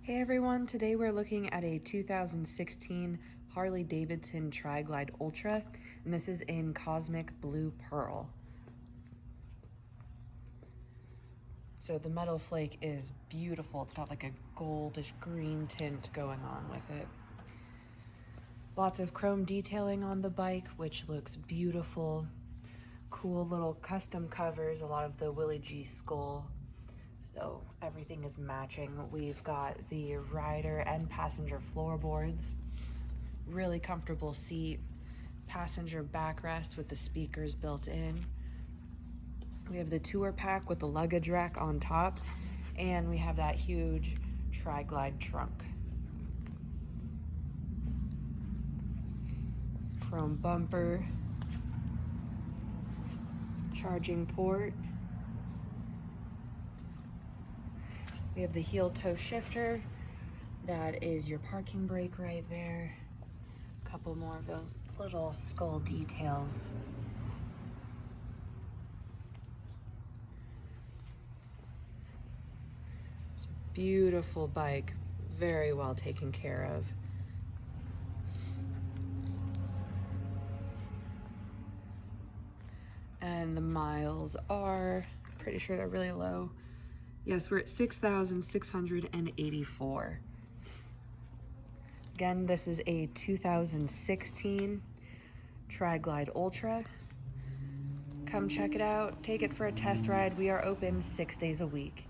Hey everyone, today we're looking at a 2016 Harley Davidson Tri-Glide Ultra, and this is in Cosmic Blue Pearl. So the metal flake is beautiful. It's got like a goldish green tint going on with it. Lots of chrome detailing on the bike, which looks beautiful. Cool little custom covers, a lot of the Willie G skull. So everything is matching. We've got the rider and passenger floorboards, really comfortable seat, passenger backrest with the speakers built in. We have the tour pack with the luggage rack on top, and we have that huge Tri-Glide trunk. Chrome bumper, charging port. We have the heel toe shifter. That is your parking brake right there. A couple more of those little skull details. It's a beautiful bike, very well taken care of. And the miles are, pretty sure they're really low. Yes, we're at 6,684. Again, this is a 2016 Tri-Glide Ultra. Come check it out, take it for a test ride. We are open 6 days a week.